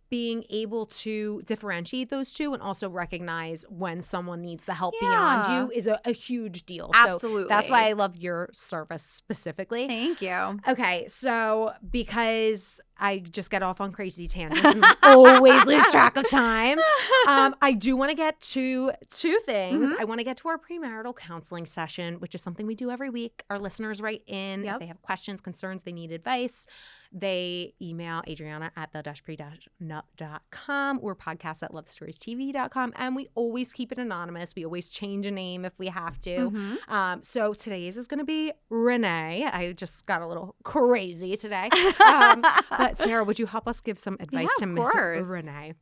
being able to differentiate those two and also recognize when someone needs the help beyond you is a huge deal. Absolutely. So that's why I love your service specifically. Thank you. Okay, so because I just get off on crazy tangents and always lose track of time, I do want to get to two things. I want to get to our premarital counseling session, which is something we do every week. Our listeners write in. If they have questions, concerns, they need advice, they email Adriana at the-pre-nut.com or podcast at lovestoriestv.com. And we always keep it anonymous. We always change a name if we have to. So today's is going to be Renee. I just got a little crazy today. But Sarah, would you help us give some advice to Miss Renee?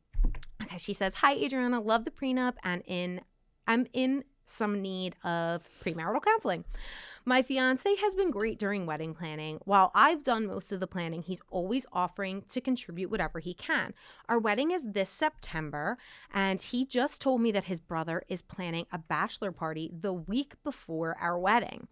Okay, she says, "Hi, Adriana. Love the prenup and I'm in some need of premarital counseling. My fiance has been great during wedding planning. While I've done most of the planning, he's always offering to contribute whatever he can. Our wedding is this September, and he just told me that his brother is planning a bachelor party the week before our wedding.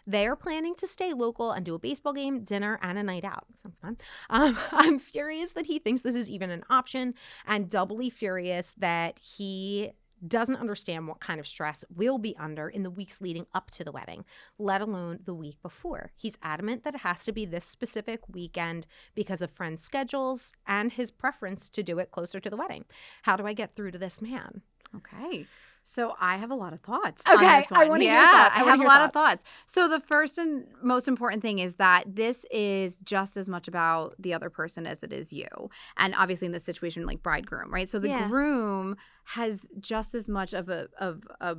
They are planning to stay local and do a baseball game, dinner, and a night out." Sounds fun. I'm furious that he thinks this is even an option, and doubly furious that he doesn't understand what kind of stress we'll be under in the weeks leading up to the wedding, let alone the week before. He's adamant that it has to be this specific weekend because of friends' schedules and his preference to do it closer to the wedding. How do I get through to this man? Okay. So I have a lot of thoughts. Okay, on this one. I want to hear thoughts. I have a lot of thoughts. So the first and most important thing is that this is just as much about the other person as it is you. And obviously in this situation, like bridegroom, right? So the groom has just as much of a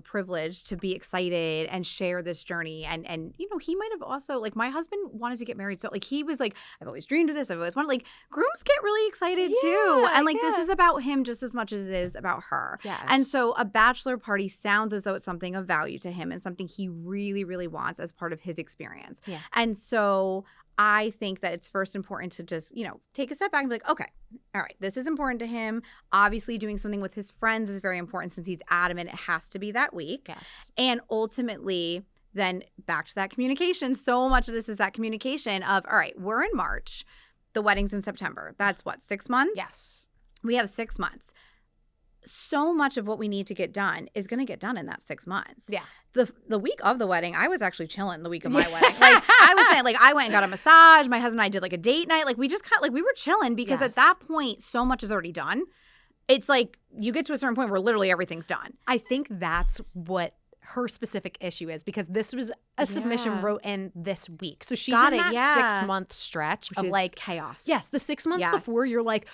privilege to be excited and share this journey. And you know, he might have also, like, my husband wanted to get married. So like he was like, I've always dreamed of this. I've always wanted, like, grooms get really excited too. And like this is about him just as much as it is about her. Yes. And so a bachelor party sounds as though it's something of value to him and something he really, really wants as part of his experience. Yeah. And so I think that it's first important to just, you know, take a step back and be like, okay, all right, this is important to him. Obviously, doing something with his friends is very important since he's adamant it has to be that week. Yes. And ultimately, then back to that communication. So much of this is that communication of, all right, we're in March. The wedding's in September. That's what, 6 months? Yes. We have 6 months. So much of what we need to get done is going to get done in that 6 months. Yeah. The week of the wedding, I was actually chilling the week of my wedding. Like I was saying, like I went and got a massage. My husband and I did like a date night. Like we just kind of, like we were chilling because at that point, so much is already done. It's like you get to a certain point where literally everything's done. I think that's what her specific issue is, because this was a submission wrote in this week. So she's in that 6 month stretch Which of is like chaos. Yes, the 6 months before you're like,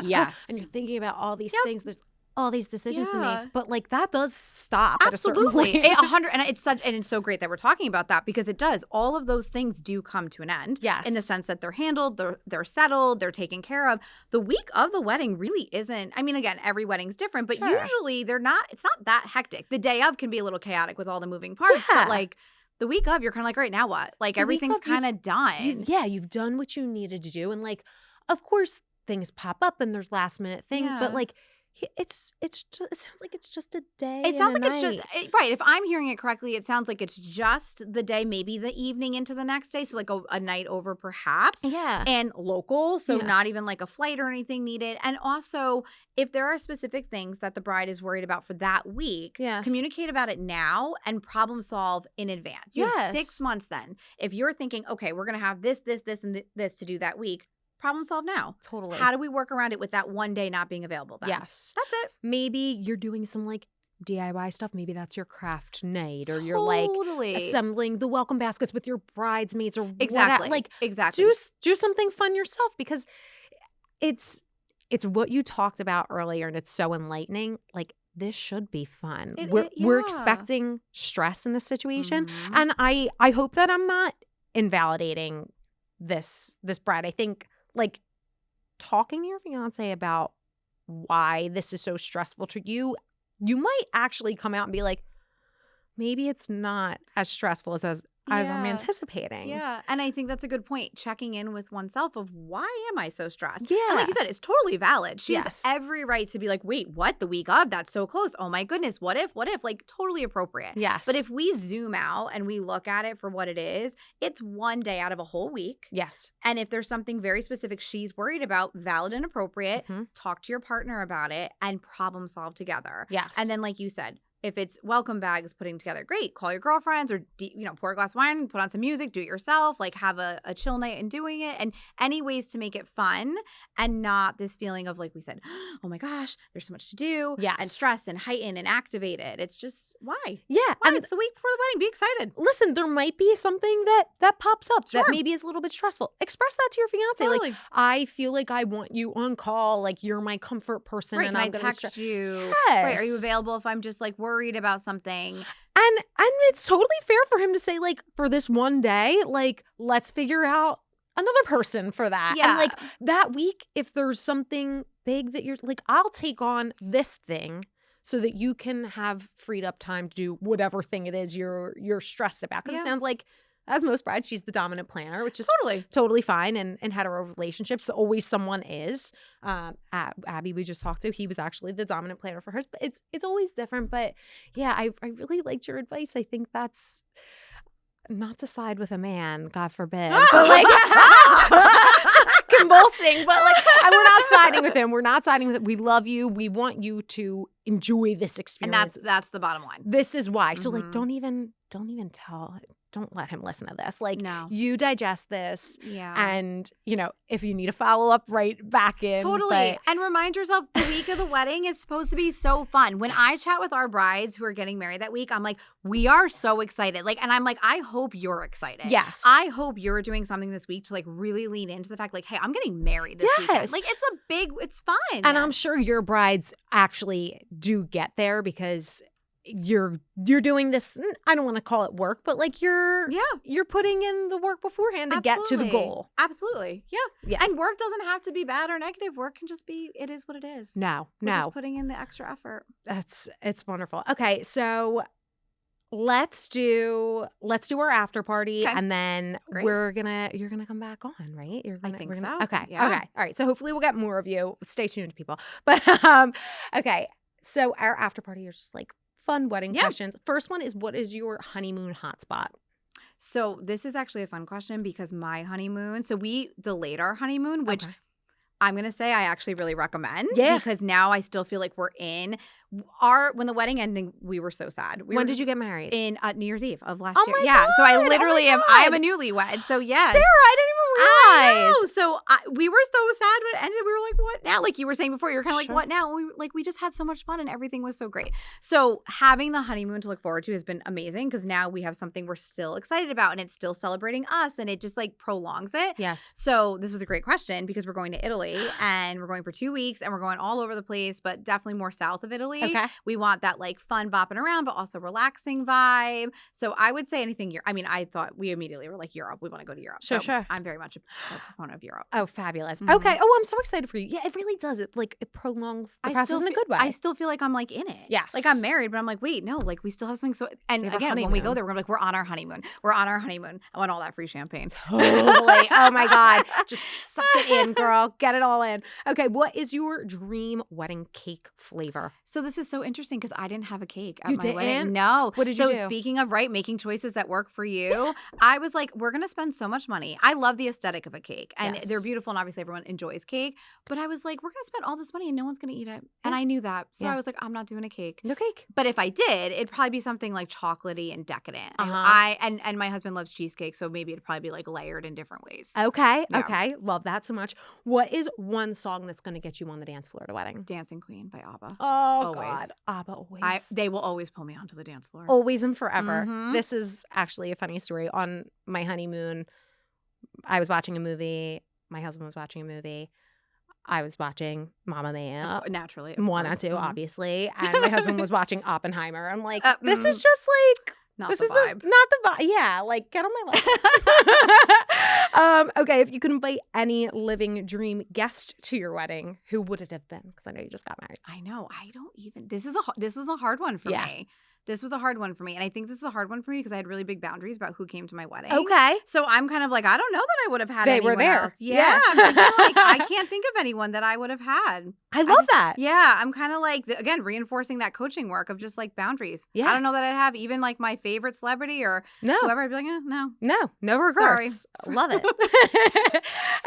yes, and you're thinking about all these things. There's all these decisions to make, but like that does stop at a certain absolutely point. 100, and it's so great that we're talking about that because it does. All of those things do come to an end. Yes, in the sense that they're handled, they're settled, they're taken care of. The week of the wedding really isn't. I mean, again, every wedding's different, but usually they're not. It's not that hectic. The day of can be a little chaotic with all the moving parts, but like the week of, you're kind of like, right, now what? Like everything's kind of done. You've done what you needed to do, and like, of course, things pop up and there's last minute things, but like. It sounds like it's just a day. It sounds like it's just right. If I'm hearing it correctly, it sounds like it's just the day, maybe the evening into the next day. So like a night over perhaps. Yeah. And local. So not even like a flight or anything needed. And also, if there are specific things that the bride is worried about for that week, communicate about it now and problem solve in advance. You have 6 months then. If you're thinking, okay, we're going to have this, and this to do that week. Problem solve now. Totally. How do we work around it with that one day not being available then? Yes. That's it. Maybe you're doing some like DIY stuff. Maybe that's your craft night, or you're like assembling the welcome baskets with your bridesmaids, or Exactly. whatever. Like, exactly. do something fun yourself, because it's what you talked about earlier, and it's so enlightening. Like, this should be fun. We're expecting stress in this situation, and I hope that I'm not invalidating this bride. I think, like, talking to your fiance about why this is so stressful to you, you might actually come out and be like, maybe it's not as stressful as I'm anticipating. Yeah. And I think that's a good point. Checking in with oneself of, why am I so stressed? Yeah. And like you said, it's totally valid. She has every right to be like, wait, what? The week of? That's so close. Oh my goodness. What if? Like, totally appropriate. Yes. But if we zoom out and we look at it for what it is, it's one day out of a whole week. Yes. And if there's something very specific she's worried about, valid and appropriate, talk to your partner about it and problem solve together. Yes. And then, like you said, if it's welcome bags putting together, great. Call your girlfriends, or pour a glass of wine, put on some music, do it yourself, like have a chill night and doing it. And any ways to make it fun and not this feeling of, like we said, oh my gosh, there's so much to do. Yes. And stress and heighten and activated. It's just, why? Yeah. Why? And it's the week before the wedding. Be excited. Listen, there might be something that pops up that maybe is a little bit stressful. Express that to your fiance. Totally. Like, I feel like I want you on call. Like, you're my comfort person. Right. And Can I'm I text you? Yes. Right. Are you available if I'm just like worried about something? And it's totally fair for him to say, like, for this one day, like, let's figure out another person for that. Yeah. And like that week, if there's something big that you're like, I'll take on this thing so that you can have freed up time to do whatever thing it is you're stressed about. Because it sounds like, as most brides, she's the dominant planner, which is totally fine. And in hetero relationships, always someone is. Abby, we just talked to, he was actually the dominant planner for hers. But it's always different. But yeah, I really liked your advice. I think that's not to side with a man, God forbid. But like convulsing, but like we're not siding with him. We're not siding with him. We love you. We want you to enjoy this experience. And that's the bottom line. This is why. So like don't even tell. Don't let him listen to this. Like, you digest this. Yeah. And, if you need a follow-up, right back in. Totally. And remind yourself, the week of the wedding is supposed to be so fun. When I chat with our brides who are getting married that week, I'm like, we are so excited. Like, and I'm like, I hope you're excited. Yes. I hope you're doing something this week to like really lean into the fact, like, hey, I'm getting married this weekend. Like, it's fun. And I'm sure your brides actually do get there because you're doing this, I don't want to call it work, but like you're putting in the work beforehand to get to the goal. Absolutely. Yeah. And work doesn't have to be bad or negative. Work can just be, it is what it is. No. We're just putting in the extra effort. It's wonderful. Okay, so let's do our after party, and then you're gonna come back on, right? I think so. Okay. Yeah. Okay. All right. So hopefully we'll get more of you. Stay tuned, people. But okay. So our after party is just like fun wedding questions. First one is, what is your honeymoon hotspot? So this is actually a fun question because my honeymoon, so we delayed our honeymoon, which I'm going to say I actually really recommend because now I still feel like we're in when the wedding ended, we were so sad. When did you get married? In New Year's Eve of last year. My God. So I literally I am a newlywed. So yeah. Sarah, I didn't even realize. So we were so sad when it ended. We were like, what now? Like you were saying before, you were kind of like, what now? And we just had so much fun and everything was so great. So having the honeymoon to look forward to has been amazing because now we have something we're still excited about and it's still celebrating us and it just like prolongs it. Yes. So this was a great question because we're going to Italy and we're going for 2 weeks and we're going all over the place, but definitely more south of Italy. Okay. We want that like fun bopping around, but also relaxing vibe. So I would say anything. I thought we immediately were like Europe. We want to go to Europe. Sure. I'm very much a proponent of Europe. Oh, fabulous. Mm-hmm. Okay. Oh, I'm so excited for you. Yeah, it really does. It prolongs the process in a good way. I still feel like I'm like in it. Yes. Like I'm married, but I'm like, wait, no, like we still have something so. And again, when we go there, we're gonna be like, we're on our honeymoon. We're on our honeymoon. I want all that free champagne. Totally. Oh my God. Just suck it in, girl. Get it all in. Okay. What is your dream wedding cake flavor? So this is so interesting because I didn't have a cake at you my didn't? wedding. No. What did you do? So speaking of making choices that work for you, I was like, we're gonna spend so much money. I love the aesthetic of a cake, and they're beautiful, and obviously everyone enjoys cake. But I was like, we're gonna spend all this money and no one's gonna eat it, and I knew that, so I was like, I'm not doing a cake. No cake. But if I did, it'd probably be something like chocolatey and decadent. And my husband loves cheesecake, so maybe it'd probably be like layered in different ways. Okay. Yeah. Okay. Love that so much. What is one song that's going to get you on the dance floor at a wedding? Dancing Queen by ABBA. Oh, Always. God. ABBA always. They will always pull me onto the dance floor. Always and forever. Mhm. This is actually a funny story. On my honeymoon, I was watching a movie. My husband was watching a movie. I was watching Mamma Mia. Naturally. 1 and 2, Mhm. obviously. And my husband was watching Oppenheimer. I'm like, this is mm. just like, Not this the is vibe. not the vibe. Yeah, like, get on my level. Okay, if you could invite any living dream guest to your wedding, who would it have been? Because I know you just got married. I know. I don't even. This was a hard one for Yeah. me. This was a hard one for me. And I think this is a hard one for me because I had really big boundaries about who came to my wedding. Okay. So I'm kind of like, I don't know that I would have had They were anyone there. else. Yeah. I'm thinking, like, I can't think of anyone that I would have had. I love that. Yeah, I'm kind of like, again, reinforcing that coaching work of just like boundaries. Yeah. I don't know that I'd have even like my favorite celebrity or No. whoever. I'd be like, no. No regrets. Love it.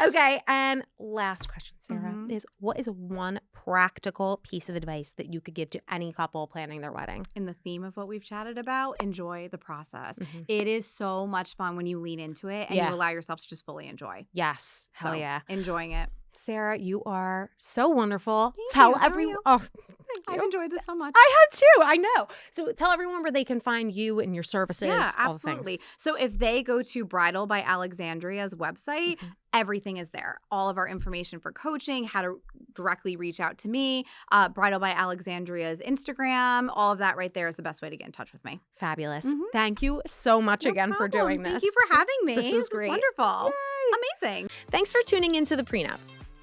Okay, and last question, Sarah, Mhm. is what is one practical piece of advice that you could give to any couple planning their wedding? In the theme of what we've chatted about, enjoy the process. Mhm. It is so much fun when you lean into it and Yeah. you allow yourself to just fully enjoy. Yes. Hell So, yeah. Enjoying it. Sarah, you are so wonderful. Thank Tell you. So are everyone. you. Oh, thank I've you. enjoyed this so much. I have too. I know. So tell everyone where they can find you and your services. Yeah, all the things. absolutely. So if they go to Bridal by Alexandria's website, Mhm. everything is there. All of our information for coaching, how to directly reach out to me, Bridal by Alexandria's Instagram, all of that right there is the best way to get in touch with me. Fabulous. Mhm. Thank you so much No again for problem. doing this. Thank you for having me. This was great. Wonderful. Yay. Amazing. Thanks for tuning into the prenup.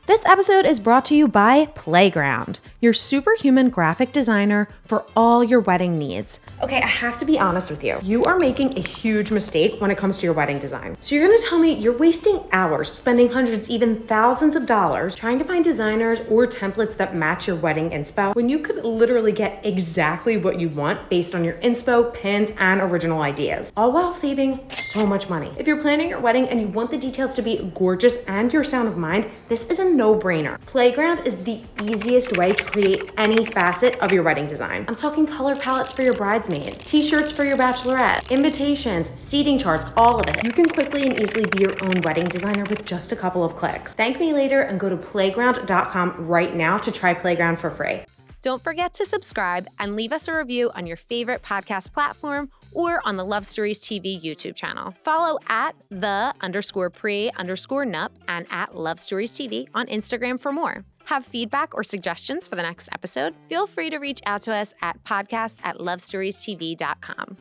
This episode is brought to you by Playground, your superhuman graphic designer for all your wedding needs. Okay, I have to be honest with you. You are making a huge mistake when it comes to your wedding design. So you're gonna tell me you're wasting hours, spending hundreds, even thousands of dollars trying to find designers or templates that match your wedding inspo when you could literally get exactly what you want based on your inspo, pins, and original ideas, all while saving so much money. If you're planning your wedding and you want the details to be gorgeous and your sound of mind, this is a no-brainer. Playground is the easiest way to create any facet of your wedding design. I'm talking color palettes for your bridesmaids, t-shirts for your bachelorette, invitations, seating charts, all of it. You can quickly and easily be your own wedding designer with just a couple of clicks. Thank me later and go to playground.com right now to try Playground for free. Don't forget to subscribe and leave us a review on your favorite podcast platform or on the Love Stories TV YouTube channel. Follow at @the_pre_nup and at Love Stories TV on Instagram for more. Have feedback or suggestions for the next episode? Feel free to reach out to us at podcast@lovestoriestv.com.